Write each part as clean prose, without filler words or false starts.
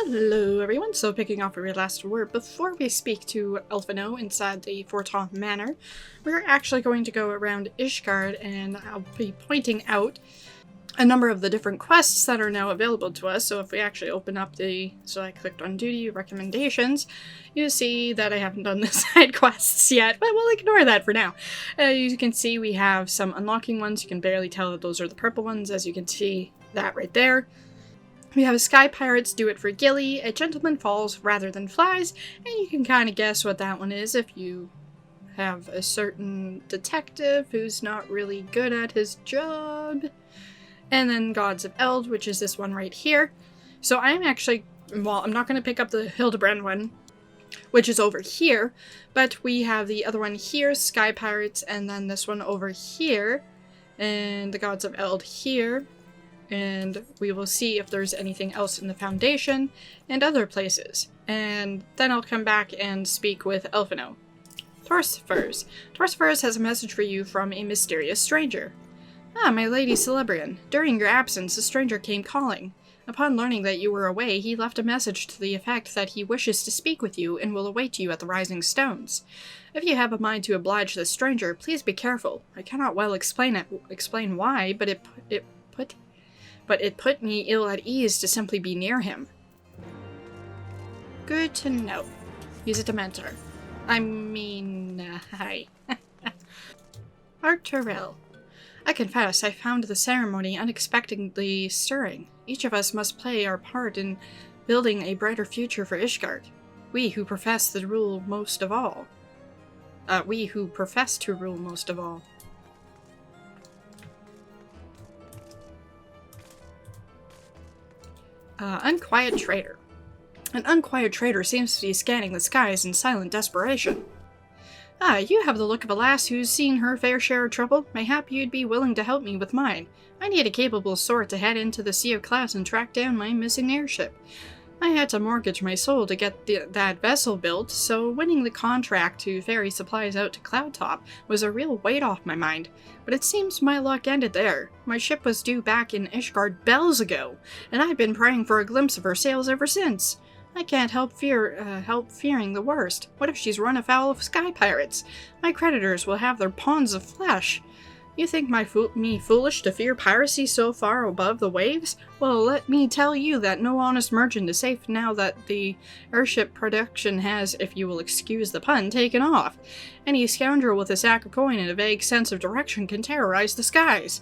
Hello everyone, so picking off where we last were, before we speak to Elfino inside the Forton Manor, we're actually going to go around Ishgard and I'll be pointing out a number of the different quests that are now available to us. So if we actually open up so I clicked on duty recommendations, you see that I haven't done the side quests yet, but we'll ignore that for now. You can see we have some unlocking ones. You can barely tell that those are the purple ones, as you can see that right there. We have a Sky Pirates, Do It for Gilly, A Gentleman Falls Rather Than Flies, and you can kind of guess what that one is if you have a certain detective who's not really good at his job. And then Gods of Eld, which is this one right here. So I'm actually, well, I'm not going to pick up the Hildebrand one, which is over here, but we have the other one here, Sky Pirates, and then this one over here, and the Gods of Eld here. And we will see if there's anything else in the Foundation and other places. And then I'll come back and speak with Elfino. Torsfurs. Torsfurs has a message for you from a mysterious stranger. Ah, my lady Celebrian. During your absence, a stranger came calling. Upon learning that you were away, he left a message to the effect that he wishes to speak with you and will await you at the Rising Stones. If you have a mind to oblige the stranger, please be careful. I cannot well explain why, but it put me ill at ease to simply be near him. Good to know. He's a Dementor. Hi. Art Terrell. I confess, I found the ceremony unexpectedly stirring. Each of us must play our part in building a brighter future for Ishgard. We who profess to rule most of all. Unquiet Trader. An unquiet trader seems to be scanning the skies in silent desperation. Ah, you have the look of a lass who's seen her fair share of trouble. Mayhap you'd be willing to help me with mine. I need a capable sort to head into the Sea of Clouds and track down my missing airship. I had to mortgage my soul to get that vessel built, so winning the contract to ferry supplies out to Cloudtop was a real weight off my mind. But it seems my luck ended there. My ship was due back in Ishgard bells ago, and I've been praying for a glimpse of her sails ever since. I can't help fearing the worst. What if she's run afoul of Sky Pirates? My creditors will have their ponds of flesh. You think me foolish to fear piracy so far above the waves? Well, let me tell you that no honest merchant is safe now that the airship production has, if you will excuse the pun, taken off. Any scoundrel with a sack of coin and a vague sense of direction can terrorize the skies.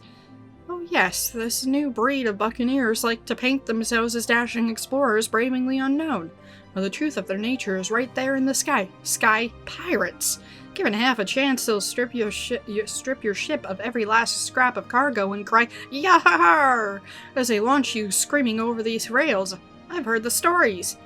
Oh yes, this new breed of buccaneers like to paint themselves as dashing explorers bravingly unknown. Well, the truth of their nature is right there in the sky. Sky Pirates. Given half a chance, they'll strip your ship of every last scrap of cargo and cry, "Yar!" as they launch you screaming over these rails. I've heard the stories.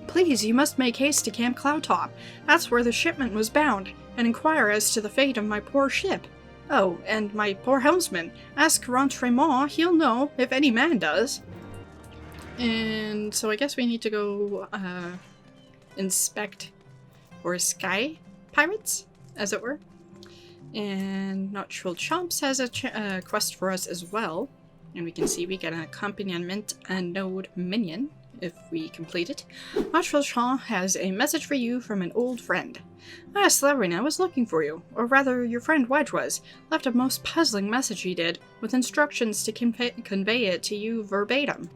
Please, you must make haste to Camp Cloudtop. That's where the shipment was bound, and inquire as to the fate of my poor ship. Oh, and my poor helmsman. Ask Rentremont, he'll know, if any man does. And so I guess we need to go inspect for Sky Pirates, as it were. And Notchful Chomps has a quest for us as well. And we can see we get an accompaniment and node minion if we complete it. Notchful Chomp has a message for you from an old friend. Ah, Celebrity, I was looking for you, or rather your friend Wedge was. Left a most puzzling message he did, with instructions to convey it to you verbatim.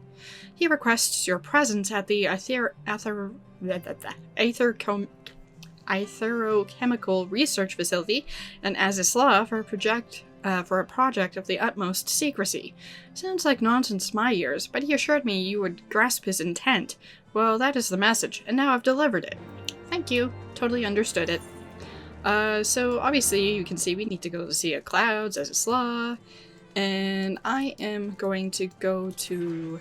He requests your presence at the Aetherochemical Research Facility, and as is law, for a project of the utmost secrecy. Sounds like nonsense to my ears, but he assured me you would grasp his intent. Well, that is the message, and now I've delivered it. Thank you. Totally understood it. So obviously you can see we need to go to the Sea of Clouds, as is law, and I am going to go to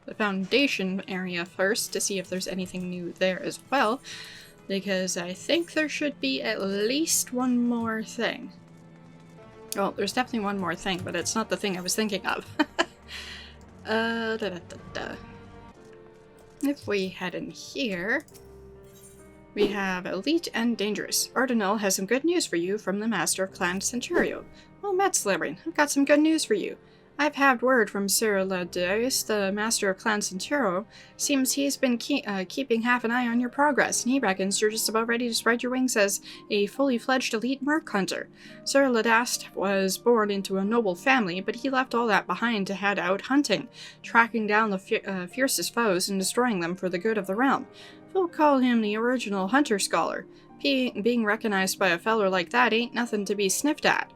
the Foundation area first to see if there's anything new there as well, because I think there should be at least one more thing. Well, there's definitely one more thing, but it's not the thing I was thinking of. If we head in here, we have Elite and Dangerous. Ardenal has some good news for you from the Master of Clan Centurio. Well met, Celebrity. I've got some good news for you. I've had word from Sir Ladius, the master of Clan Centuro. Seems he's been keeping half an eye on your progress, and he reckons you're just about ready to spread your wings as a fully fledged elite Mhach hunter. Sir Ladius was born into a noble family, but he left all that behind to head out hunting, tracking down the fiercest foes and destroying them for the good of the realm. Folk call him the original hunter scholar. Being recognized by a feller like that ain't nothing to be sniffed at.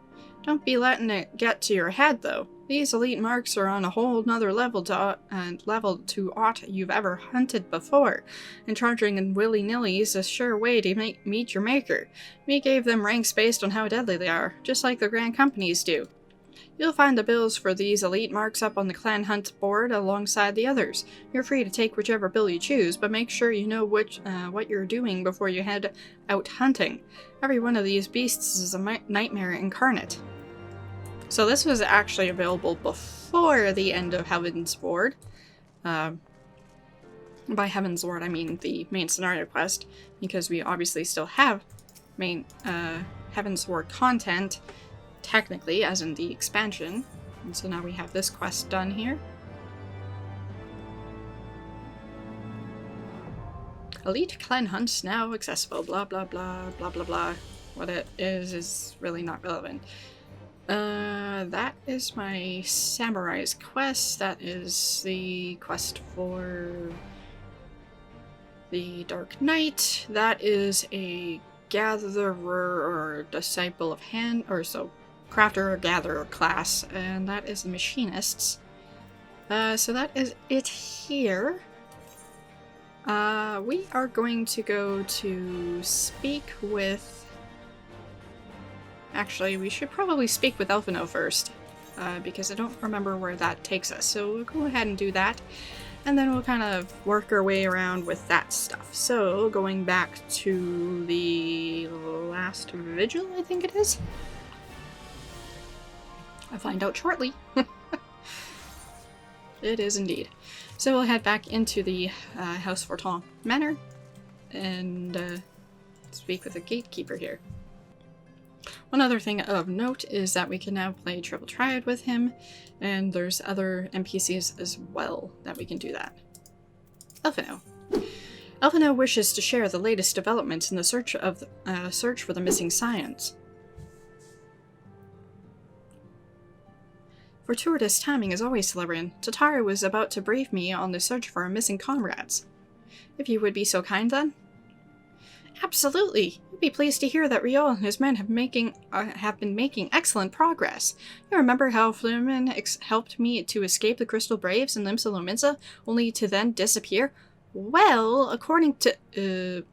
Don't be letting it get to your head, though. These elite Mhachs are on a whole nother level to aught you've ever hunted before, and charging in willy-nilly is a sure way to meet your maker. We gave them ranks based on how deadly they are, just like the grand companies do. You'll find the bills for these elite Mhachs up on the clan hunt board alongside the others. You're free to take whichever bill you choose, but make sure you know what you're doing before you head out hunting. Every one of these beasts is a nightmare incarnate. So this was actually available before the end of Heavensward. By Heavensward, I mean the main scenario quest, because we obviously still have main Heavensward content, technically, as in the expansion. And so now we have this quest done here. Elite clan hunts now accessible, blah blah blah, blah blah blah. What it is really not relevant. That is my Samurai's quest. That is the quest for the Dark Knight. That is a gatherer or disciple of crafter or gatherer class, and that is the machinists. So that is it here. We are going to go to speak with... Actually, we should probably speak with Elfino first, because I don't remember where that takes us. So we'll go ahead and do that, and then we'll kind of work our way around with that stuff. So, going back to the last vigil, I think it is. I'll find out shortly. It is indeed. So we'll head back into the House Forton Manor, and speak with the gatekeeper here. One other thing of note is that we can now play Triple Triad with him, and there's other NPCs as well that we can do that. Elfino. Elfino wishes to share the latest developments in the search for the missing scions. Fortuitous timing as always, Celebrian. Tatara was about to brief me on the search for our missing comrades. If you would be so kind, then? Absolutely! You'd be pleased to hear that Riol and his men have been making excellent progress. You remember how Flumen helped me to escape the Crystal Braves in Limsa Lominsa, only to then disappear? Well, according to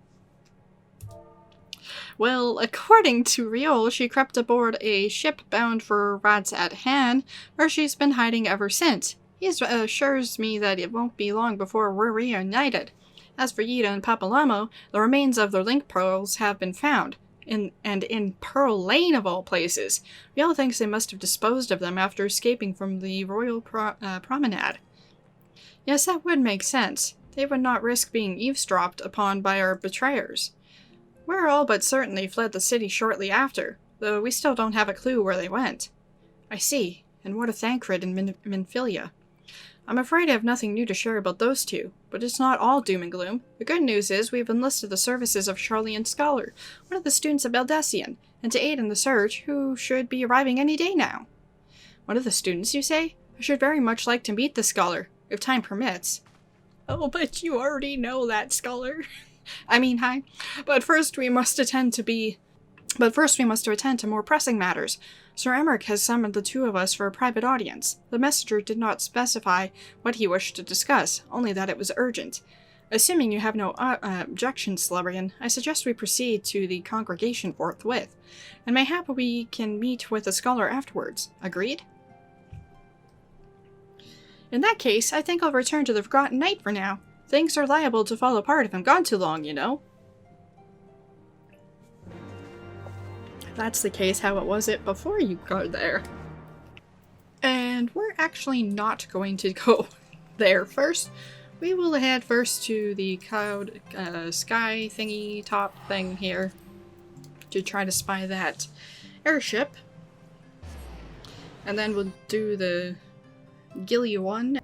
Riol, she crept aboard a ship bound for Rats at Han, where she's been hiding ever since. He assures me that it won't be long before we're reunited. As for Yida and Papalamo, the remains of their link pearls have been found, in Pearl Lane of all places. Riol thinks they must have disposed of them after escaping from the Royal Promenade. Yes, that would make sense. They would not risk being eavesdropped upon by our betrayers. We're all but certain they fled the city shortly after, though we still don't have a clue where they went. I see, and what of Thancred and Minfilia? I'm afraid I have nothing new to share about those two, but it's not all doom and gloom. The good news is we've enlisted the services of Charlian Scholar, one of the students of Beldessian, and to aid in the search, who should be arriving any day now. One of the students, you say? I should very much like to meet the scholar, if time permits. Oh, but you already know that, Scholar. Hi. But first we must attend to more pressing matters. Sir Emmerich has summoned the two of us for a private audience. The messenger did not specify what he wished to discuss, only that it was urgent. Assuming you have no objections, Celebrian, I suggest we proceed to the congregation forthwith, and mayhap we can meet with the scholar afterwards. Agreed? In that case, I think I'll return to the Forgotten Knight for now. Things are liable to fall apart if I'm gone too long, you know. If that's the case, how was it before you got there? And we're actually not going to go there first. We will head first to the cloud sky thingy top thing here to try to spy that airship. And then we'll do the Gilly 1.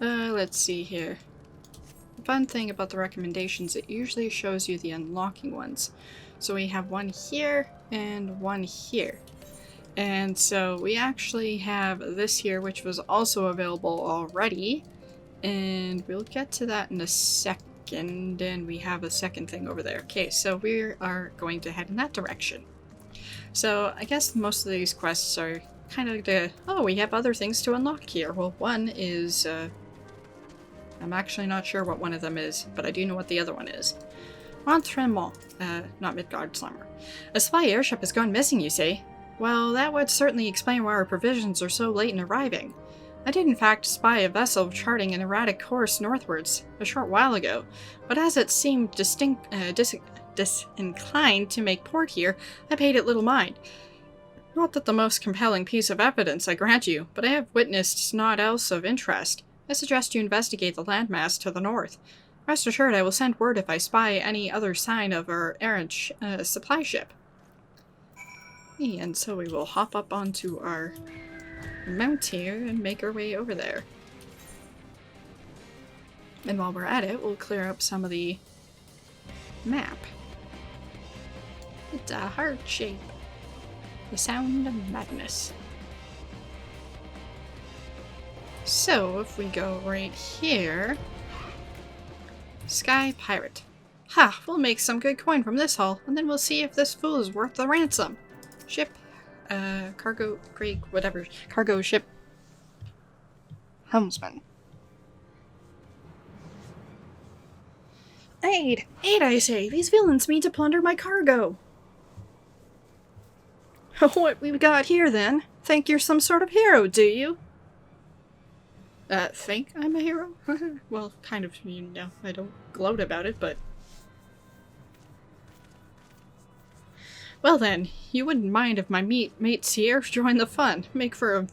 Let's see here. The fun thing about the recommendations, it usually shows you the unlocking ones. So we have one here and one here. And so we actually have this here, which was also available already. And we'll get to that in a second. And we have a second thing over there. Okay, so we are going to head in that direction. So I guess most of these quests are kind of the, oh, we have other things to unlock here. Well, one is, I'm actually not sure what one of them is, but I do know what the other one is. Entraînement, not Midgard Slammer. A spy airship has gone missing, you say? Well, that would certainly explain why our provisions are so late in arriving. I did in fact spy a vessel charting an erratic course northwards a short while ago, but as it seemed disinclined to make port here, I paid it little mind. Not that the most compelling piece of evidence, I grant you, but I have witnessed naught else of interest. I suggest you investigate the landmass to the north. Rest assured I will send word if I spy any other sign of our errant supply ship. And so we will hop up onto our mount here and make our way over there. And while we're at it, we'll clear up some of the map. It's a heart shape. The sound of madness. So, if we go right here... Sky Pirate. Ha! We'll make some good coin from this haul, and then we'll see if this fool is worth the ransom. Ship. Cargo... Craig... Whatever. Cargo ship. Helmsman. Aid! Aid, I say! These villains mean to plunder my cargo! What we've got here, then? Think you're some sort of hero, do you? Think I'm a hero? Well, kind of, you know, I don't gloat about it, but... Well then, you wouldn't mind if my mates here joined the fun. Make for a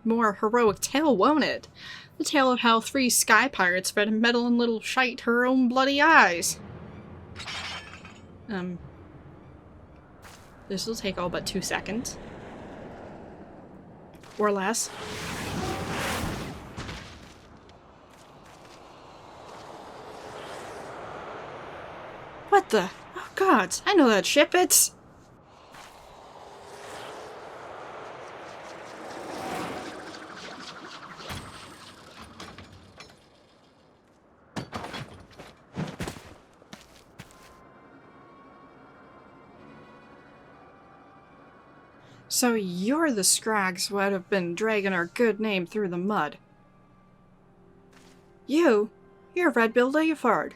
more heroic tale, won't it? The tale of how 3 sky pirates fed a meddling little shite her own bloody eyes. This will take all but 2 seconds. Or less. What the? Oh gods, I know that ship, it's... So you're the scrags who have been dragging our good name through the mud. You're Red-Billed Leopard.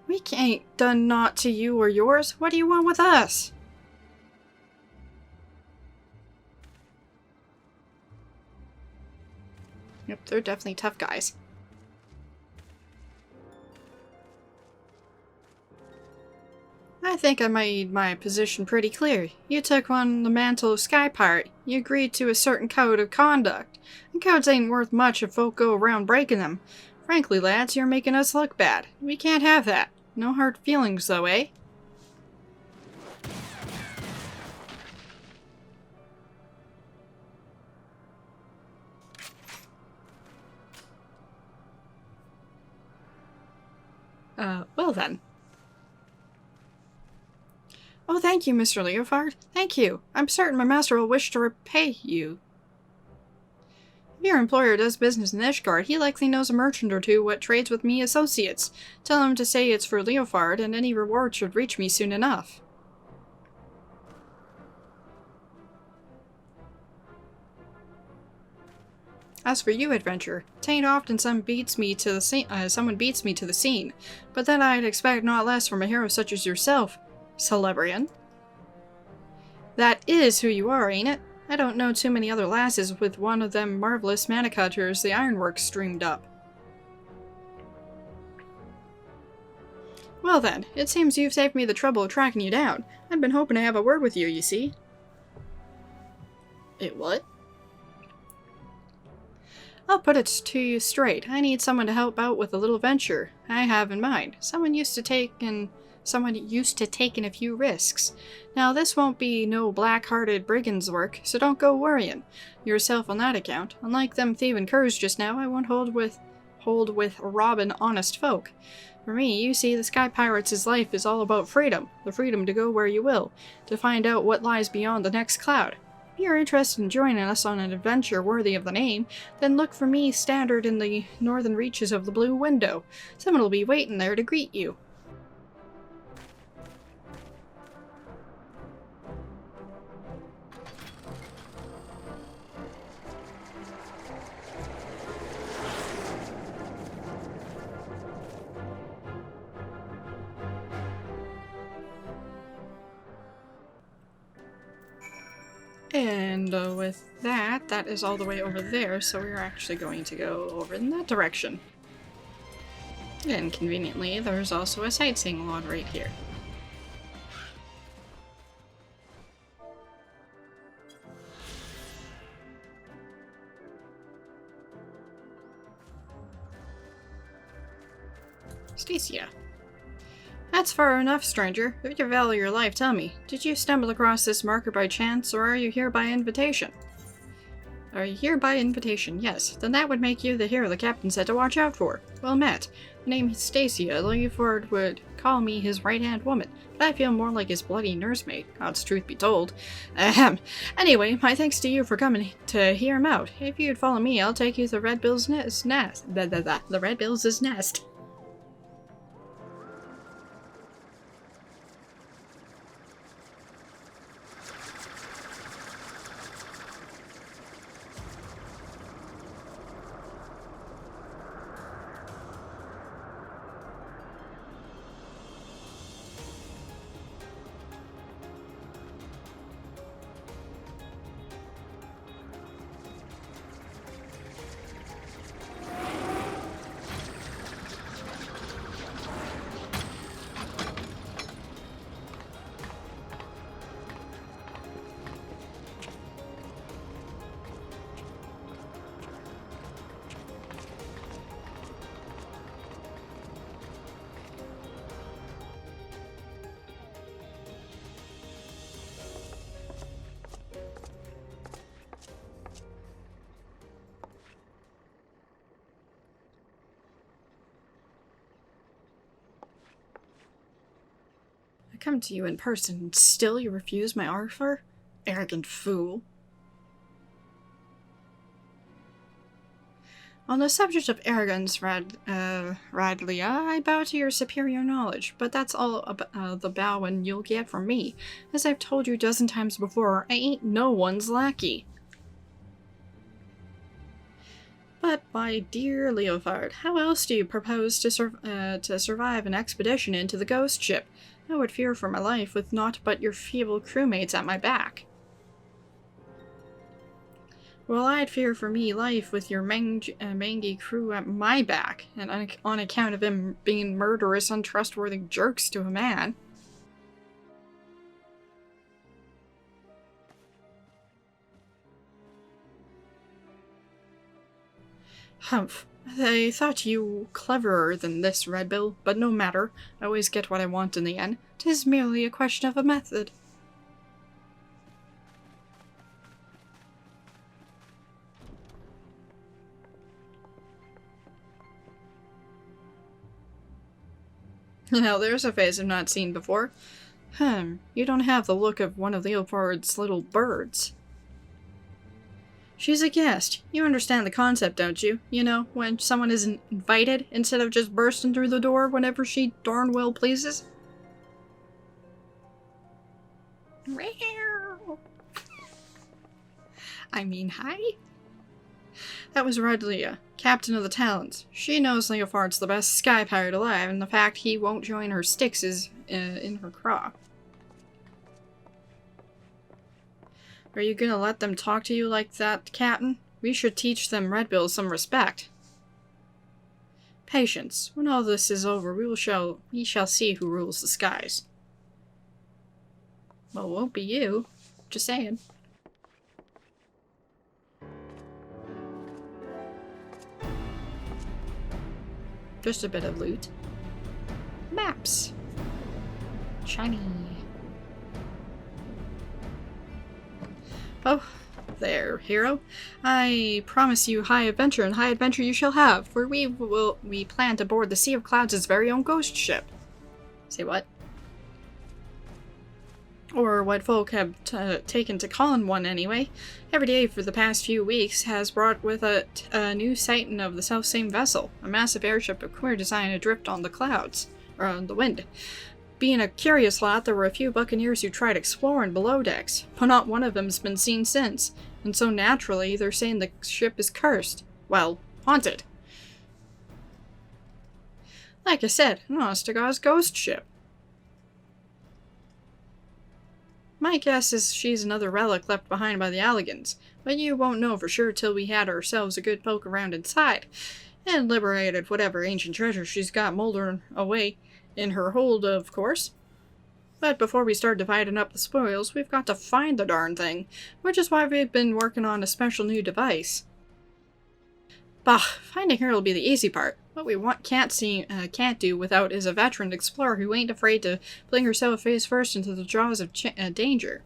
We ain't done naught to you or yours. What do you want with us? Yep, they're definitely tough guys. I think I made my position pretty clear. You took on the mantle of Sky Pirate. You agreed to a certain code of conduct. And codes ain't worth much if folk go around breaking them. Frankly, lads, you're making us look bad. We can't have that. No hard feelings, though, eh? Well then. Oh, thank you, Mr. Leopard. Thank you. I'm certain my master will wish to repay you. If your employer does business in Ishgard, he likely knows a merchant or two what trades with me associates. Tell him to say it's for Leopard, and any reward should reach me soon enough. As for you, adventurer, 'tain't often someone beats me to the scene, but then I'd expect not less from a hero such as yourself, Celebrian. That is who you are, ain't it? I don't know too many other lasses with one of them marvelous manicutters the ironworks streamed up. Well then, it seems you've saved me the trouble of tracking you down. I've been hoping to have a word with you, you see. What? I'll put it to you straight. I need someone to help out with a little venture I have in mind. Someone used to take and someone used to taking a few risks. Now this won't be no black-hearted brigand's work, so don't go worrying yourself on that account. Unlike them thieving curs just now, I won't hold with robbing honest folk. For me, you see, the Sky Pirates' life is all about freedom. The freedom to go where you will, to find out what lies beyond the next cloud. If you're interested in joining us on an adventure worthy of the name, then look for me standard in the northern reaches of the Blue Window. Someone will be waiting there to greet you. And with that, that is all the way over there, so we're actually going to go over in that direction. And conveniently, there's also a sightseeing log right here. Stacia. That's far enough, stranger. If you value your life, tell me, did you stumble across this marker by chance, or are you here by invitation? Are you here by invitation? Yes. Then that would make you the hero the captain said to watch out for. Well met. My name is Stacia. Leoford would call me his right-hand woman, but I feel more like his bloody nursemaid, God's truth be told. Ahem. Anyway, my thanks to you for coming to hear him out. If you'd follow me, I'll take you to Red Bill's nest. The Red Bill's nest. Come to you in person, and still you refuse my offer? Arrogant fool. On the subject of arrogance, Radlia, I bow to your superior knowledge, but that's all the bowing you'll get from me. As I've told you a dozen times before, I ain't no one's lackey. But, my dear Leofard, how else do you propose to survive an expedition into the ghost ship? I would fear for my life with naught but your feeble crewmates at my back. Well, I'd fear for me life with your mangy crew at my back, and on account of him being murderous, untrustworthy jerks to a man. Humph. I thought you cleverer than this, Red Bill, but no matter. I always get what I want in the end. 'Tis merely a question of a method. Now there's a face I've not seen before. You don't have the look of one of Leofard's little birds. She's a guest. You understand the concept, don't you? You know, when someone is invited, instead of just bursting through the door whenever she darn well pleases? I mean, hi? That was Radlia, captain of the Talons. She knows Leofard's the best sky pirate alive, and the fact he won't join her sticks is in her craw. Are you gonna let them talk to you like that, Captain? We should teach them Red Bill some respect. Patience. When all this is over, we shall see who rules the skies. Well, it won't be you. Just saying. Just a bit of loot. Maps. Shiny. Oh, there, hero. I promise you high adventure, and high adventure you shall have, for we plan to board the Sea of Clouds' very own ghost ship. Say what? Or what folk have taken to calling one anyway. Every day for the past few weeks has brought with it a new sighting of the self-same vessel, a massive airship of queer design adrift on the clouds, or on the wind. Being a curious lot, there were a few buccaneers who tried exploring below decks, but not one of them's been seen since, and so naturally they're saying the ship is cursed. Well, haunted. Like I said, an honest-to-God's ghost ship. My guess is she's another relic left behind by the Alligans, but you won't know for sure till we had ourselves a good poke around inside, and liberated whatever ancient treasure she's got mouldering away in her hold, of course. But before we start dividing up the spoils, we've got to find the darn thing, which is why we've been working on a special new device. Bah, finding her will be the easy part. What we can't do without is a veteran explorer who ain't afraid to fling herself face first into the jaws of danger.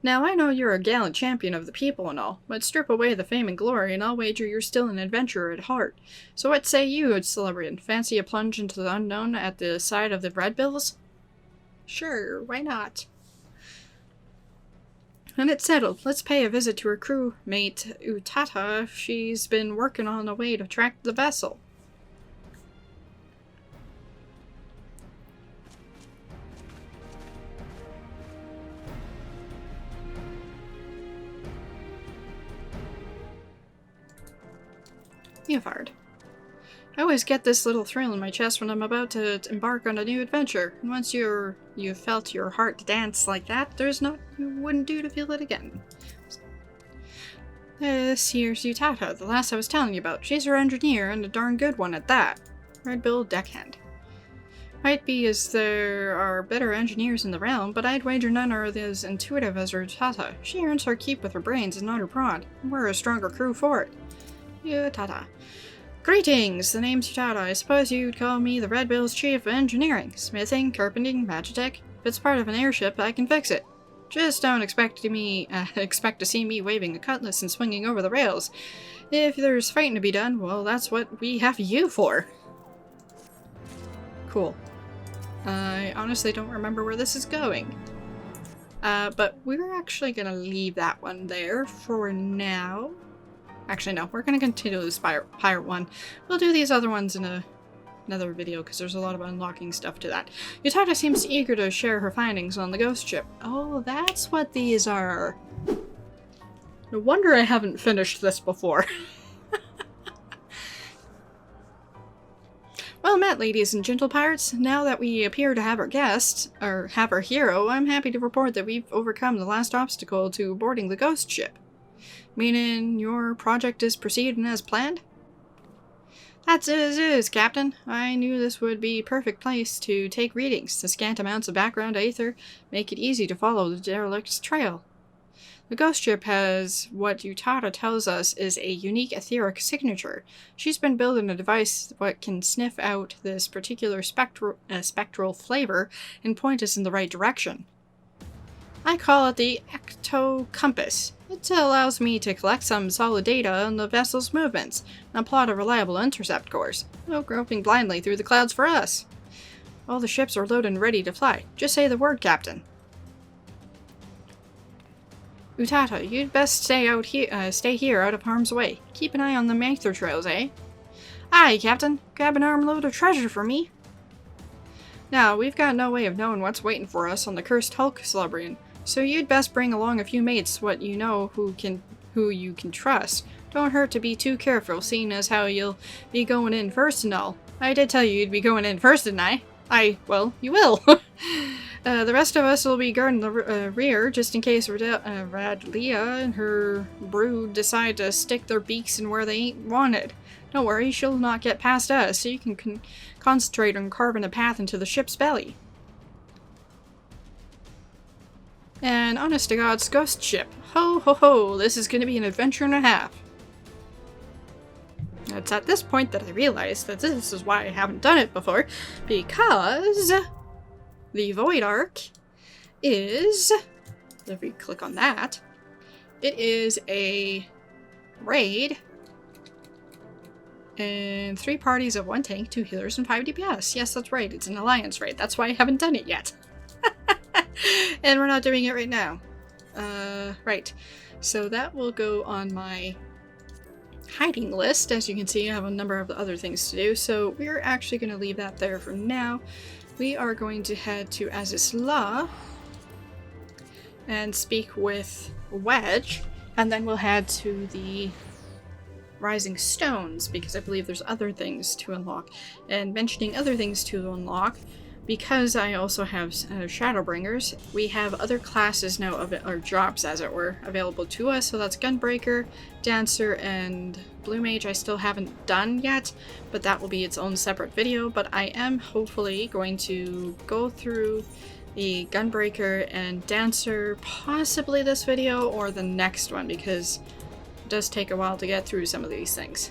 Now, I know you're a gallant champion of the people and all, but strip away the fame and glory and I'll wager you're still an adventurer at heart. So what say you, celebrant? Fancy a plunge into the unknown at the side of the Red Bills? Sure, why not? And it's settled. Let's pay a visit to her crewmate, Utatha. She's been working on a way to track the vessel. Neofard. I always get this little thrill in my chest when I'm about to embark on a new adventure, and once you've felt your heart dance like that, there's not you wouldn't do to feel it again. This here's Utatha, the last I was telling you about. She's our engineer, and a darn good one at that. Red Bill deckhand. Might be as there are better engineers in the realm, but I'd wager none are as intuitive as Utatha. She earns her keep with her brains and not her prod. We're a stronger crew for it. Utatha. Greetings! The name's Utatha. I suppose you'd call me the Red Bill's chief of engineering. Smithing, carpenting, magitech. If it's part of an airship, I can fix it. Just don't expect to see me waving a cutlass and swinging over the rails. If there's fighting to be done, well, that's what we have you for. Cool. I honestly don't remember where this is going. But we're actually gonna leave that one there for now. Actually, no, we're going to continue this pirate one. We'll do these other ones in another video, because there's a lot of unlocking stuff to that. Utatha seems eager to share her findings on the ghost ship. Oh, that's what these are. No wonder I haven't finished this before. Well met, ladies and gentle pirates. Now that we appear to have our guest, or have our hero, I'm happy to report that we've overcome the last obstacle to boarding the ghost ship. Meaning your project is proceeding as planned? That's as is, Captain. I knew this would be a perfect place to take readings. The scant amounts of background aether make it easy to follow the derelict's trail. The ghost ship has what Utatha tells us is a unique etheric signature. She's been building a device that can sniff out this particular spectral flavor and point us in the right direction. I call it the ectocompass. It allows me to collect some solid data on the vessel's movements and plot a reliable intercept course, no groping blindly through the clouds for us. All the ships are loaded and ready to fly. Just say the word, Captain. Utatha, you'd best stay here out of harm's way. Keep an eye on the aether trails, eh? Aye, Captain. Grab an armload of treasure for me. Now, we've got no way of knowing what's waiting for us on the cursed Hulk, Celebrian. So you'd best bring along a few mates what you know who you can trust. Don't hurt to be too careful, seeing as how you'll be going in first and all. I did tell you you'd be going in first, didn't I? Well, you will. The rest of us will be guarding the rear, just in case Radlia and her brood decide to stick their beaks in where they ain't wanted. Don't worry, she'll not get past us, so you can concentrate on carving a path into the ship's belly. And honest to God's ghost ship. Ho ho ho, this is going to be an adventure and a half. It's at this point that I realize that this is why I haven't done it before, because The Void Arc is, if we click on that, it is a raid and 3 parties of 1 tank, 2 healers, and 5 DPS. Yes, that's right. It's an alliance raid. That's why I haven't done it yet. And we're not doing it right now. Right. So that will go on my hiding list. As you can see, I have a number of other things to do. So we're actually going to leave that there for now. We are going to head to Azizla and speak with Wedge. And then we'll head to the Rising Stones, because I believe there's other things to unlock. And mentioning other things to unlock, because I also have Shadowbringers, we have other classes now, or jobs as it were, available to us. So that's Gunbreaker, Dancer, and Blue Mage I still haven't done yet, but that will be its own separate video. But I am hopefully going to go through the Gunbreaker and Dancer, possibly this video or the next one, because it does take a while to get through some of these things.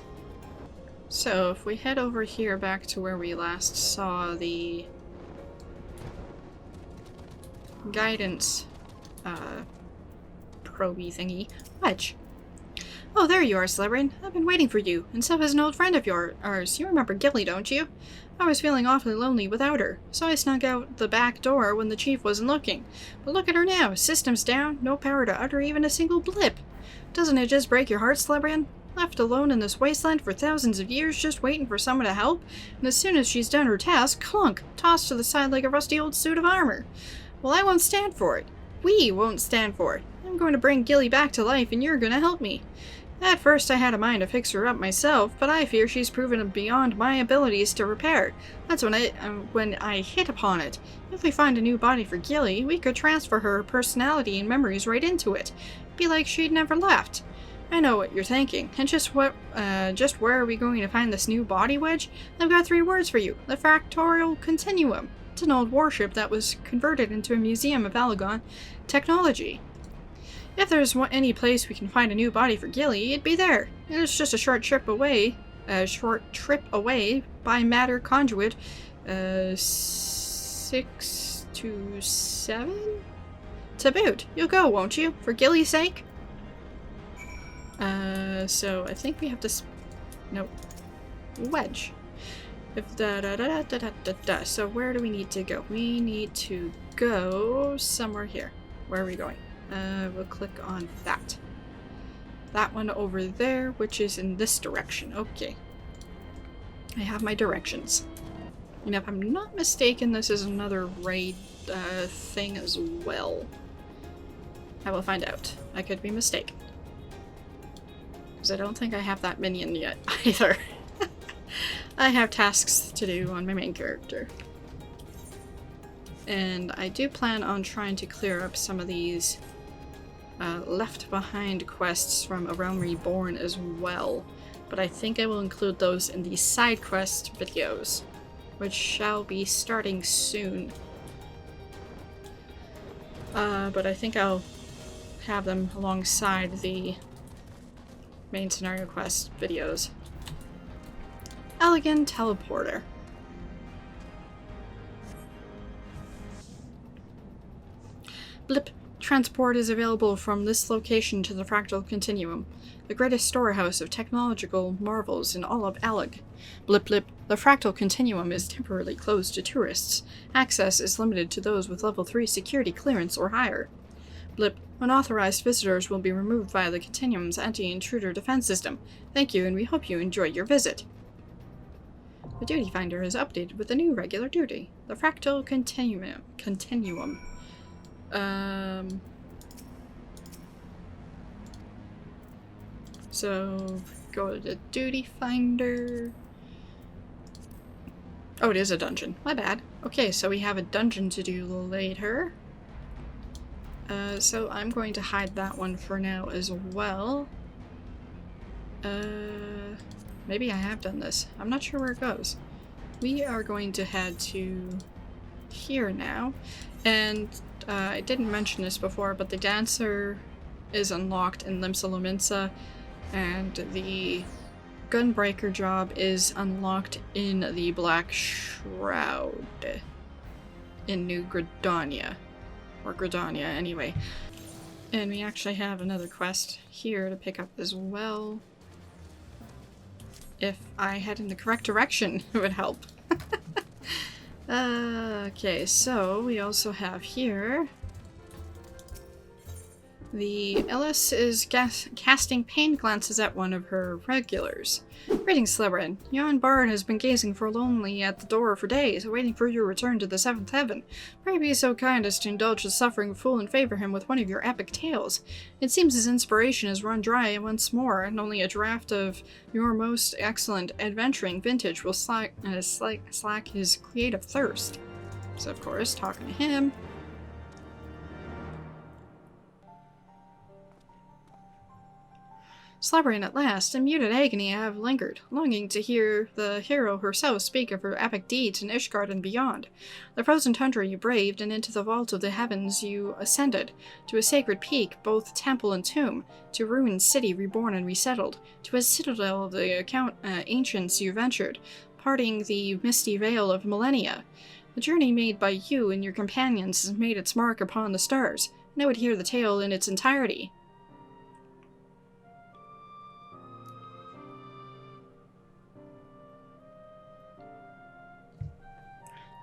So if we head over here back to where we last saw the guidance proby thingy, Wedge. Oh, there you are, Celebrine. I've been waiting for you, and so has an old friend of ours. You remember Gilly, don't you? I was feeling awfully lonely without her, so I snuck out the back door when the chief wasn't looking. But look at her now, systems down, no power to utter even a single blip. Doesn't it just break your heart, Celebrine? Left alone in this wasteland for thousands of years just waiting for someone to help, and as soon as she's done her task, clunk, tossed to the side like a rusty old suit of armor. Well, I won't stand for it. We won't stand for it. I'm going to bring Gilly back to life, and you're going to help me. At first I had a mind to fix her up myself, but I fear she's proven beyond my abilities to repair. That's when I hit upon it. If we find a new body for Gilly, we could transfer her personality and memories right into it. Be like she'd never left. I know what you're thinking. And just where are we going to find this new body, Wedge? I've got 3 words for you. The Fractorial Continuum. It's an old warship that was converted into a museum of Alagon technology. If there's any place we can find a new body for Gilly, it'd be there. It's just a short trip away by matter conduit 6 to 7? To boot. You'll go, won't you? For Gilly's sake? So I think we have to nope. Wedge. So where do we need to go? We need to go somewhere here. Where are we going? We'll click on that. That one over there, which is in this direction. Okay. I have my directions. And if I'm not mistaken, this is another raid thing as well. I will find out. I could be mistaken. Because I don't think I have that minion yet either. I have tasks to do on my main character. And I do plan on trying to clear up some of these left behind quests from around Reborn as well. But I think I will include those in the side quest videos, which shall be starting soon. But I think I'll have them alongside the main scenario quest videos. Elegant teleporter. Blip. Transport is available from this location to the Fractal Continuum, the greatest storehouse of technological marvels in all of Alag. Blip blip. The Fractal Continuum is temporarily closed to tourists. Access is limited to those with level 3 security clearance or higher. Blip. Unauthorized visitors will be removed via the Continuum's anti-intruder defense system. Thank you, and we hope you enjoy your visit. The duty finder is updated with a new regular duty, the Fractal Continuum. So go to the duty finder. Oh, it is a dungeon. My bad. Okay, so we have a dungeon to do later. So I'm going to hide that one for now as well. Maybe I have done this. I'm not sure where it goes. We are going to head to here now. And I didn't mention this before, but the Dancer is unlocked in Limsa Lominsa, and the Gunbreaker job is unlocked in the Black Shroud. in New Gridania. Or Gridania, anyway. And we actually have another quest here to pick up as well. If I head in the correct direction, it would help. Okay, so we also have here... The Ellis is casting pain glances at one of her regulars. Greetings, Slibrin. Yon bard has been gazing forlornly at the door for days, waiting for your return to the seventh heaven. Pray be so kind as to indulge the suffering fool and favor him with one of your epic tales. It seems his inspiration has run dry once more, and only a draft of your most excellent adventuring vintage will slack his creative thirst. So, of course, talking to him. Slumbering at last, in muted agony I have lingered, longing to hear the hero herself speak of her epic deeds in Ishgard and beyond. The frozen tundra you braved, and into the vault of the heavens you ascended, to a sacred peak, both temple and tomb, to a ruined city reborn and resettled, to a citadel of the ancients you ventured, parting the misty veil of millennia. The journey made by you and your companions has made its mark upon the stars, and I would hear the tale in its entirety.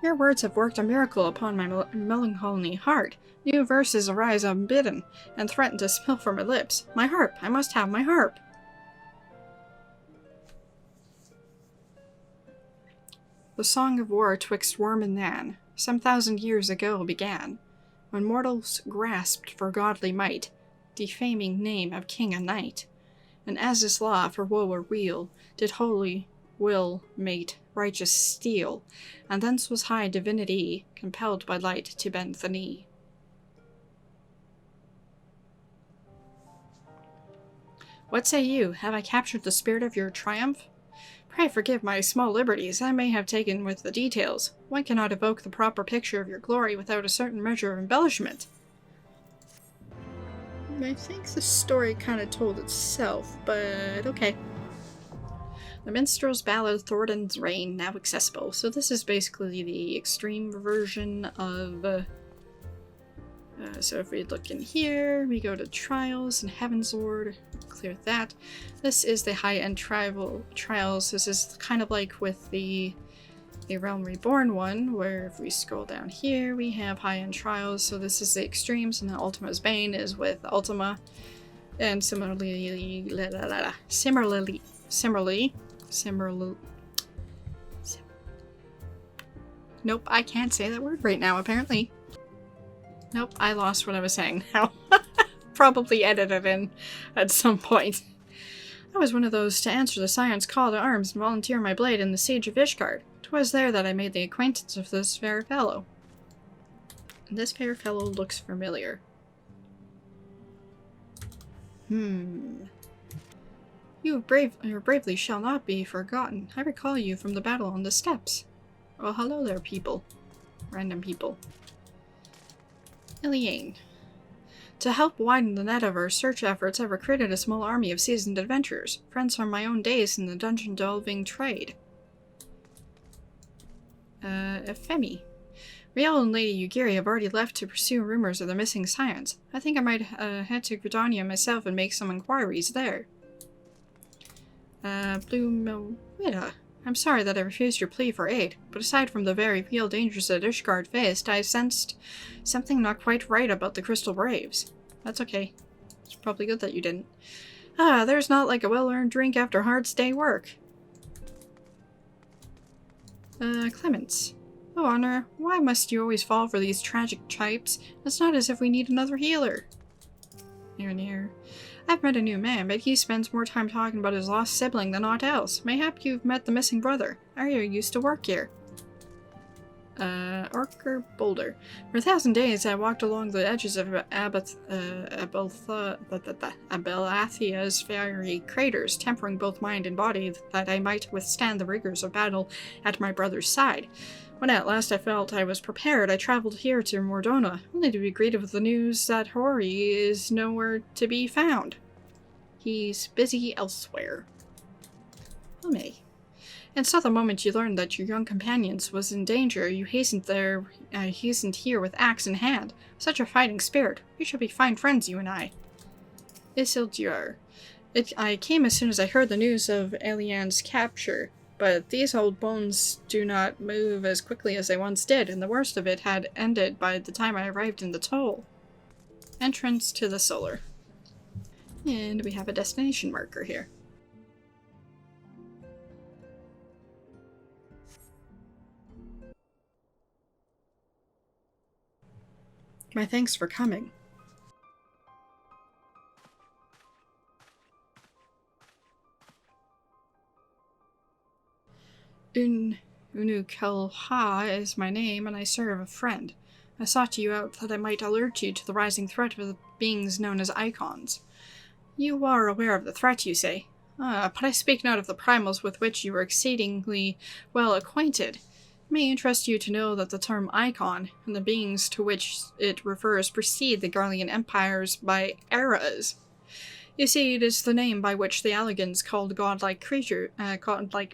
Your words have worked a miracle upon my melancholy heart. New verses arise unbidden, and threaten to spill from my lips. My harp! I must have my harp! The song of war twixt worm and man, some 1,000 years ago began, when mortals grasped for godly might, defaming name of king and knight, and as this law for woe or weal, did holy will mate righteous steel, and thence was high divinity compelled by light to bend the knee. What say you? Have I captured the spirit of your triumph? Pray forgive my small liberties I may have taken with the details. One cannot evoke the proper picture of your glory without a certain measure of embellishment. I think the story kind of told itself, but okay. The Minstrel's Ballad, Thordan's Reign, now accessible. So this is basically the extreme version of... so if we look in here, we go to Trials and Heavensward, clear that. This is the high-end Trials. This is kind of like with the Realm Reborn one, where if we scroll down here, we have high-end Trials. So this is the extremes, and the Ultima's Bane is with Ultima. And similarly, nope, I can't say that word right now, apparently. Nope, I lost what I was saying now. Probably edit it in at some point. I was one of those to answer the Scion's call to arms and volunteer my blade in the siege of Ishgard. 'Twas there that I made the acquaintance of this fair fellow. And this fair fellow looks familiar. Your bravely shall not be forgotten. I recall you from the battle on the steppes. Well, hello there, people. Random people. Iliane. To help widen the net of our search efforts, I've recruited a small army of seasoned adventurers, friends from my own days in the dungeon-delving trade. Femi. Riel and Lady Ugiri have already left to pursue rumors of the missing scions. I think I might head to Gridania myself and make some inquiries there. Blue Milwita. I'm sorry that I refused your plea for aid, but aside from the very real dangers that Ishgard faced, I sensed something not quite right about the Crystal Braves. That's okay. It's probably good that you didn't. There's not like a well-earned drink after hard day work. Clements. Oh, Honor, why must you always fall for these tragic types? It's not as if we need another healer. Near. I've met a new man, but he spends more time talking about his lost sibling than aught else. Mayhap you've met the missing brother. Arya used to work here. Orker Boulder. For 1,000 days I walked along the edges of Abelathia's fiery craters, tempering both mind and body that I might withstand the rigors of battle at my brother's side. When at last I felt I was prepared, I traveled here to Mordona, only to be greeted with the news that Hori is nowhere to be found. He's busy elsewhere. May. And so the moment you learned that your young companions was in danger, you hastened here with axe in hand. Such a fighting spirit. We shall be fine friends, you and I. Isildur. I came as soon as I heard the news of Elian's capture, but these old bones do not move as quickly as they once did, and the worst of it had ended by the time I arrived in the toll. Entrance to the Solar. And we have a destination marker here. My thanks for coming. Unukelha is my name, and I serve a friend. I sought you out that I might alert you to the rising threat of the beings known as Icons. You are aware of the threat, you say? But I speak not of the primals with which you are exceedingly well acquainted. It may interest you to know that the term Icon, and the beings to which it refers, precede the Garlean empires by eras. You see, it is the name by which the Alligans called godlike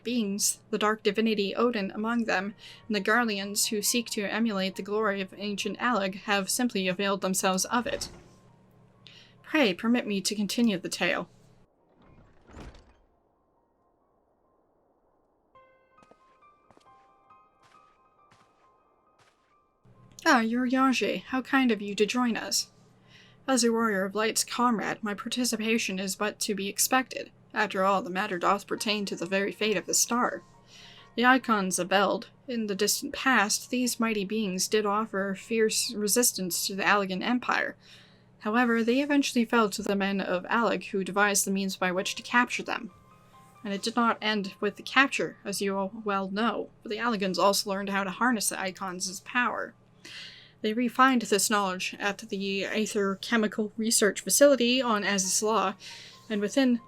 beings, the dark divinity Odin among them, and the Garleans, who seek to emulate the glory of ancient Allig, have simply availed themselves of it. Pray, permit me to continue the tale. You're Yanje. How kind of you to join us. As a warrior of light's comrade, my participation is but to be expected. After all, the matter doth pertain to the very fate of the star. The Icons rebelled. In the distant past, these mighty beings did offer fierce resistance to the Allagan Empire. However, they eventually fell to the men of Allig, who devised the means by which to capture them. And it did not end with the capture, as you all well know, but the Alligans also learned how to harness the Icons' power. They refined this knowledge at the Aether Chemical Research Facility on Azys Law, and within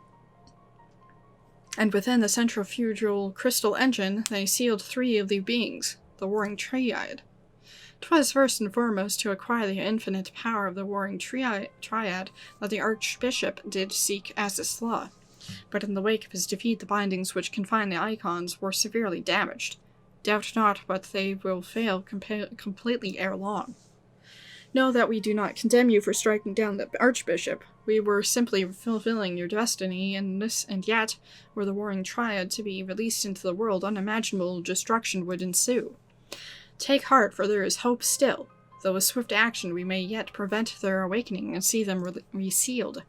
the centrifugal crystal engine, they sealed 3 of the beings, the Warring Triad. 'Twas first and foremost to acquire the infinite power of the Warring Triad that the Archbishop did seek Azys Law, but in the wake of his defeat the bindings which confine the Icons were severely damaged. Doubt not but they will fail completely ere long. Know that we do not condemn you for striking down the Archbishop. We were simply fulfilling your destiny, and yet, were the Warring Triad to be released into the world, unimaginable destruction would ensue. Take heart, for there is hope still. Though with swift action we may yet prevent their awakening and see them resealed.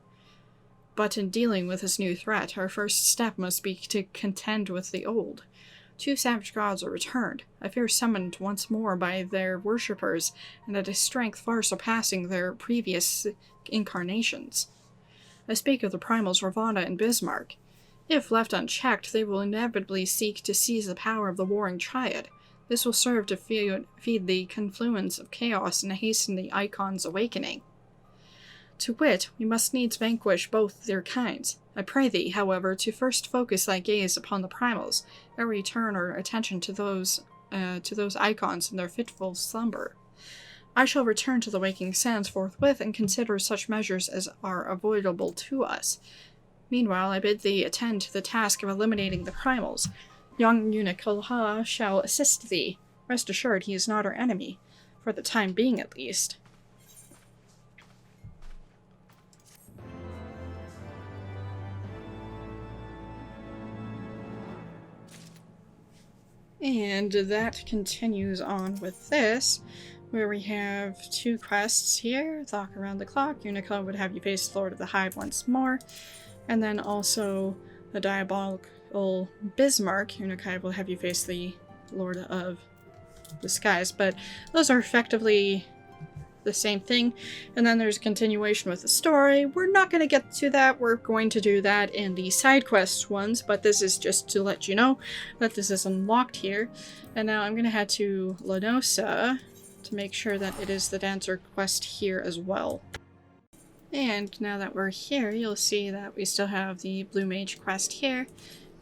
But in dealing with this new threat, our first step must be to contend with the old. 2 savage gods are returned, I fear summoned once more by their worshippers, and at a strength far surpassing their previous incarnations. I speak of the primals Ravana and Bismarck. If left unchecked, they will inevitably seek to seize the power of the Warring Triad. This will serve to feed the confluence of chaos and hasten the Icons' awakening. To wit, we must needs vanquish both their kinds. I pray thee, however, to first focus thy gaze upon the primals, ere we turn our attention to those Icons in their fitful slumber. I shall return to the waking sands forthwith and consider such measures as are avoidable to us. Meanwhile, I bid thee attend to the task of eliminating the primals. Young Unikelha shall assist thee. Rest assured he is not our enemy, for the time being at least. And that continues on with this, where we have 2 quests here. Thok Around the Clock. Unikelha would have you face the Lord of the Hive once more. And then also the Diabolical Bismarck. Unikelha will have you face the Lord of the Skies. But those are effectively the same thing. And then there's a continuation with the story. We're not going to get to that. We're going to do that in the side quest ones, but this is just to let you know that this is unlocked here. And now I'm going to head to Lanosa to make sure that it is the Dancer quest here as well. And now that we're here, you'll see that we still have the Blue Mage quest here.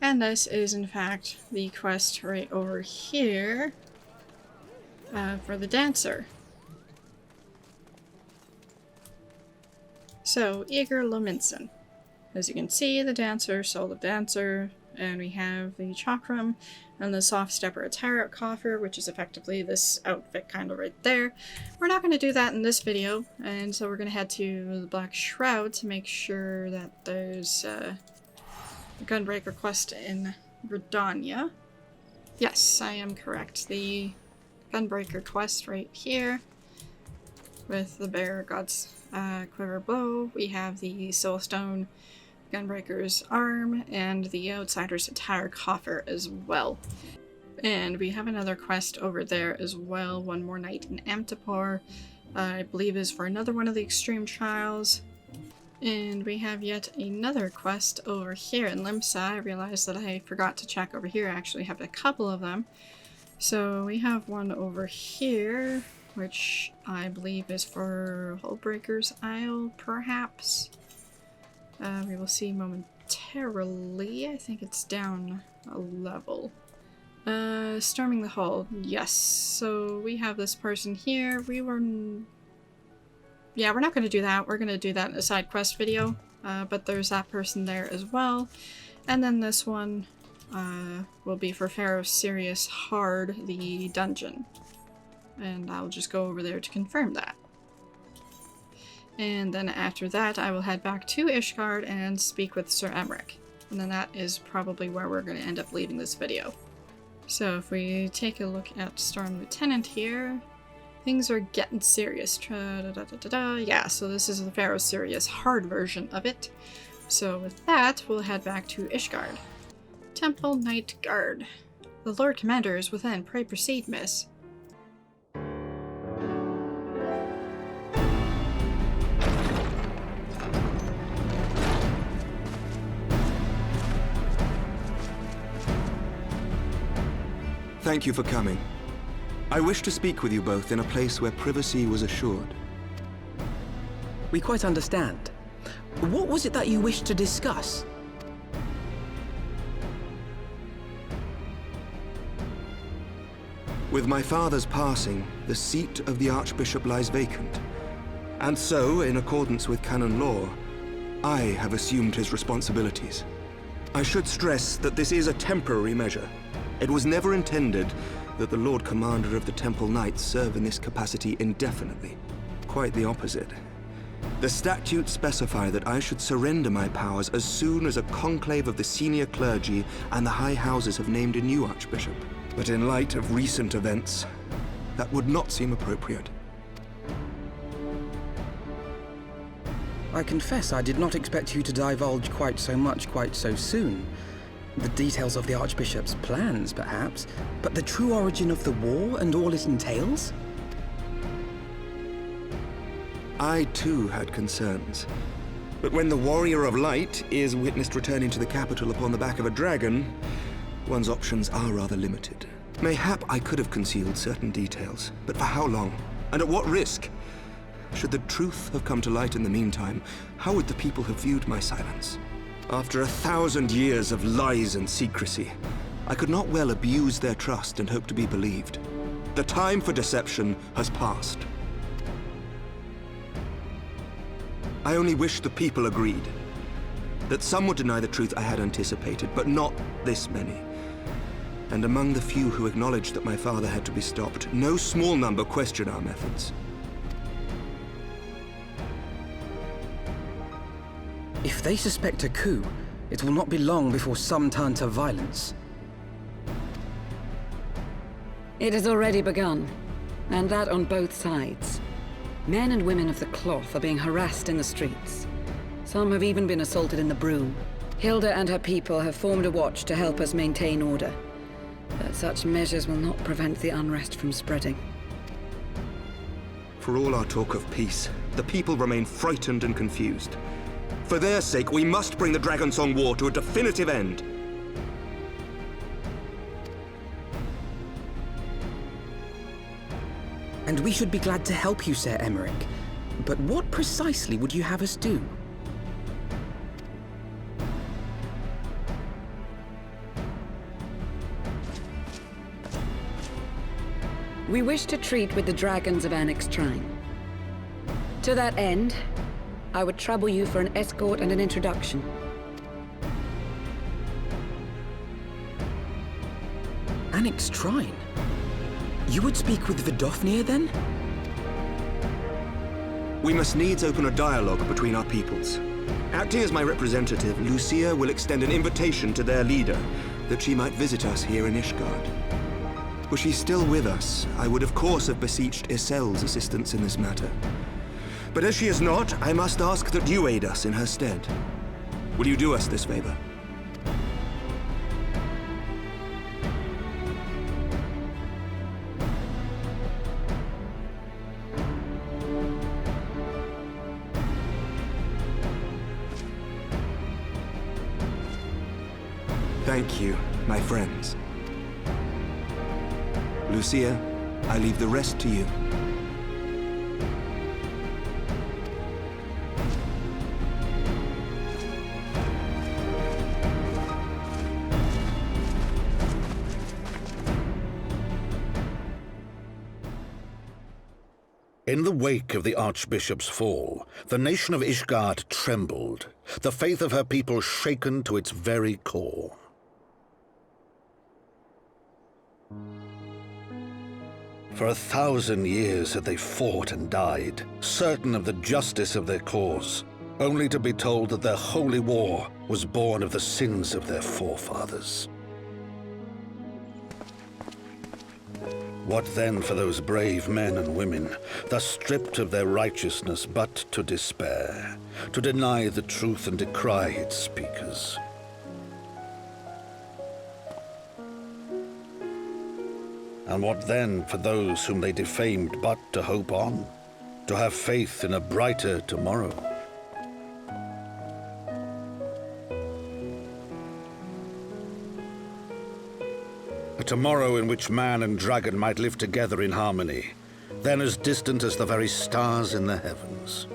And this is in fact the quest right over here for the Dancer. So, Eager Lominson. As you can see, the Dancer, Soul of Dancer, And we have the Chakram and the Soft Stepper attire coffer, which is effectively this outfit kind of right there. We're not going to do that in this video, and so we're going to head to the Black Shroud to make sure that there's a Gunbreaker quest in Redania. Yes, I am correct. The Gunbreaker quest right here with the Bear God's Quiver Bow. We have the Soulstone Gunbreaker's arm and the Outsider's attire coffer as well. And we have another quest over there as well. One more night in Amtapor, I believe is for another one of the extreme trials. And we have yet another quest over here in Limsa. I realized that I forgot to check over here. I actually have a couple of them. So we have one over here, which I believe is for Hullbreaker's Isle, perhaps. We will see momentarily. I think it's down a level. Storming the Hull. Yes. So we have this person here. Yeah, we're not going to do that. We're going to do that in a side quest video. But there's that person there as well. And then this one will be for Pharaoh Sirius Hard, the dungeon. And I'll just go over there to confirm that. And then after that, I will head back to Ishgard and speak with Sir Emmerich. And then that is probably where we're going to end up leaving this video. So if we take a look at Storm Lieutenant here, things are getting serious. Yeah, so this is the Pharaoh Sirius hard version of it. So with that, we'll head back to Ishgard. Temple Knight Guard. The Lord Commander is within. Pray proceed, miss. Thank you for coming. I wish to speak with you both in a place where privacy was assured. We quite understand. What was it that you wished to discuss? With my father's passing, the seat of the Archbishop lies vacant. And so, in accordance with canon law, I have assumed his responsibilities. I should stress that this is a temporary measure. It was never intended that the Lord Commander of the Temple Knights serve in this capacity indefinitely. Quite the opposite. The statutes specify that I should surrender my powers as soon as a conclave of the senior clergy and the high houses have named a new archbishop. But in light of recent events, that would not seem appropriate. I confess I did not expect you to divulge quite so much quite so soon. The details of the Archbishop's plans, perhaps, but the true origin of the war and all it entails? I too had concerns. But when the Warrior of Light is witnessed returning to the capital upon the back of a dragon, one's options are rather limited. Mayhap I could have concealed certain details, but for how long? And at what risk? Should the truth have come to light in the meantime, how would the people have viewed my silence? After 1,000 years of lies and secrecy, I could not well abuse their trust and hope to be believed. The time for deception has passed. I only wish the people agreed. That some would deny the truth I had anticipated, but not this many. And among the few who acknowledged that my father had to be stopped, no small number question our methods. If they suspect a coup, it will not be long before some turn to violence. It has already begun, and that on both sides. Men and women of the cloth are being harassed in the streets. Some have even been assaulted in the Broom. Hilda and her people have formed a watch to help us maintain order. But such measures will not prevent the unrest from spreading. For all our talk of peace, the people remain frightened and confused. For their sake, we must bring the Dragonsong War to a definitive end. And we should be glad to help you, Sir Emmerich. But what precisely would you have us do? We wish to treat with the dragons of Annex Shrine. To that end, I would trouble you for an escort and an introduction. Annex Shrine? You would speak with Vidofnir then? We must needs open a dialogue between our peoples. Acting as my representative, Lucia will extend an invitation to their leader, that she might visit us here in Ishgard. Were she still with us, I would of course have beseeched Isel's assistance in this matter. But as she is not, I must ask that you aid us in her stead. Will you do us this favor? Thank you, my friends. Lucia, I leave the rest to you. In the wake of the Archbishop's fall, the nation of Ishgard trembled, the faith of her people shaken to its very core. For 1,000 years had they fought and died, certain of the justice of their cause, only to be told that their holy war was born of the sins of their forefathers. What then for those brave men and women, thus stripped of their righteousness but to despair, to deny the truth and decry its speakers? And what then for those whom they defamed but to hope on, to have faith in a brighter tomorrow? A tomorrow in which man and dragon might live together in harmony, then as distant as the very stars in the heavens.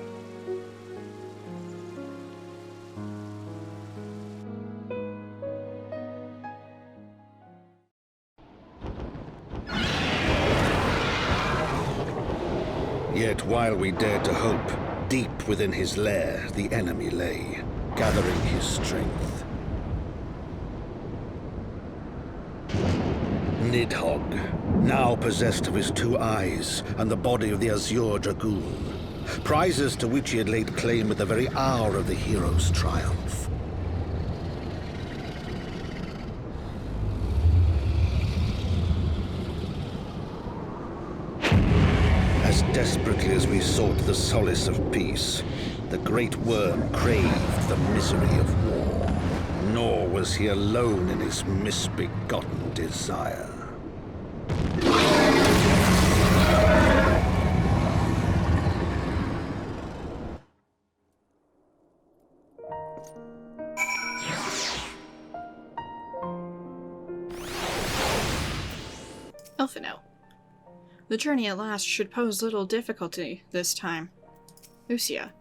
Yet while we dared to hope, deep within his lair the enemy lay, gathering his strength. Nidhogg, now possessed of his 2 eyes and the body of the Azure Dragoon, prizes to which he had laid claim at the very hour of the hero's triumph. As desperately as we sought the solace of peace, the great worm craved the misery of war, nor was he alone in his misbegotten desire. Elfino. The journey at last should pose little difficulty this time. Lucia.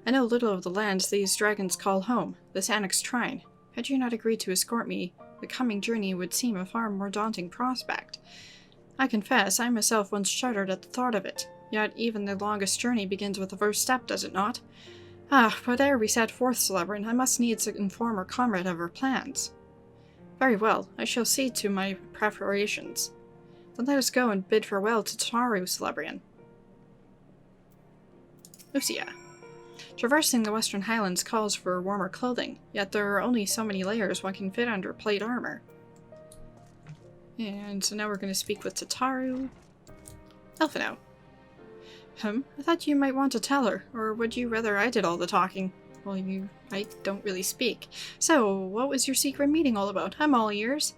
I know little of the lands these dragons call home, this Annex Shrine. Had you not agreed to escort me, the coming journey would seem a far more daunting prospect. I confess, I myself once shuddered at the thought of it, yet even the longest journey begins with the first step, does it not? Ah, but ere we set forth, Celebrin, I must needs inform our comrade of our plans. Very well, I shall see to my preparations. Then let us go and bid farewell to Taru, Celebrian. Lucia. Traversing the Western Highlands calls for warmer clothing, yet there are only so many layers one can fit under plate armor. And so now we're going to speak with Tataru. Elfino. I thought you might want to tell her, or would you rather I did all the talking? Well, I don't really speak. So, what was your secret meeting all about? I'm all ears.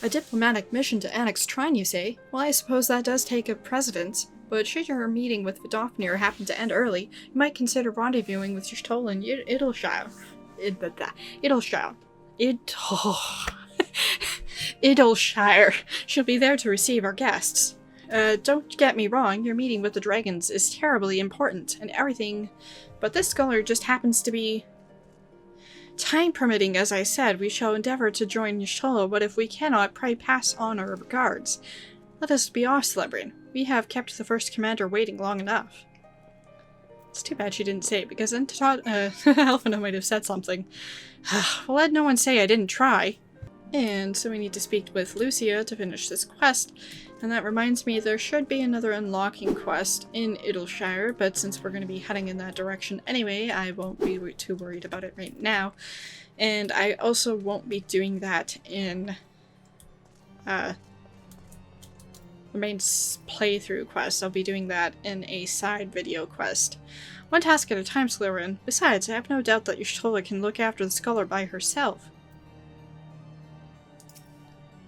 A diplomatic mission to Annex Shrine, you say? Well, I suppose that does take a precedence, but should your meeting with Vidofnir happen to end early, you might consider rendezvousing with Yshtoll and Idleshire. Idleshire. She'll be there to receive our guests. Don't get me wrong, your meeting with the dragons is terribly important and everything, but this scholar just happens to be... Time permitting, as I said, we shall endeavor to join Yshtoll, but if we cannot, pray pass on our regards. Let us be off, Celebrian. We have kept the first commander waiting long enough. It's too bad she didn't say it, because then Elfina might have said something. Well, let no one say I didn't try. And so we need to speak with Lucia to finish this quest. And that reminds me, there should be another unlocking quest in Idleshire, but since we're going to be heading in that direction anyway, I won't be too worried about it right now. And I also won't be doing that in the main playthrough quest. I'll be doing that in a side video quest. One task at a time, Slurrin. Besides, I have no doubt that Y'shtola can look after the scholar by herself.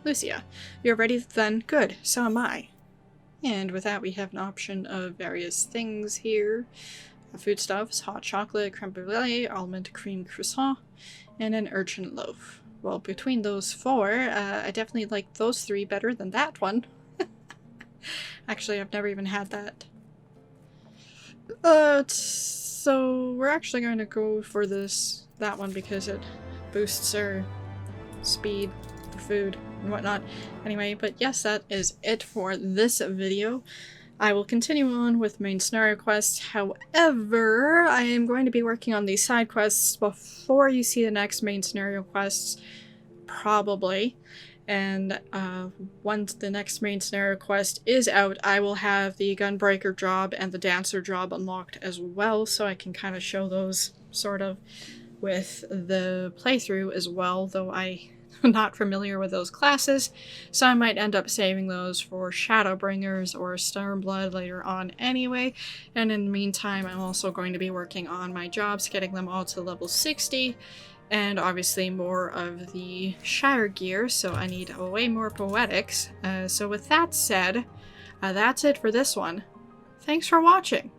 Lucia, you're ready then? Good, so am I. And with that, we have an option of various things here. Foodstuffs, hot chocolate, creme brulee, almond cream croissant, and an urchin loaf. Well, between those four, I definitely like those three better than that one. Actually, I've never even had that. So we're actually going to go for that one because it boosts our speed for food and whatnot. Anyway, but yes, that is it for this video. I will continue on with main scenario quests. However, I am going to be working on these side quests before you see the next main scenario quests, probably. And once the next main scenario quest is out, I will have the Gunbreaker job and the Dancer job unlocked as well, so I can kind of show those sort of with the playthrough as well, though I'm not familiar with those classes, so I might end up saving those for Shadowbringers or Stormblood later on anyway. And in the meantime, I'm also going to be working on my jobs, getting them all to level 60, and obviously more of the Shire gear, so I need way more poetics. So with that said, that's it for this one. Thanks for watching!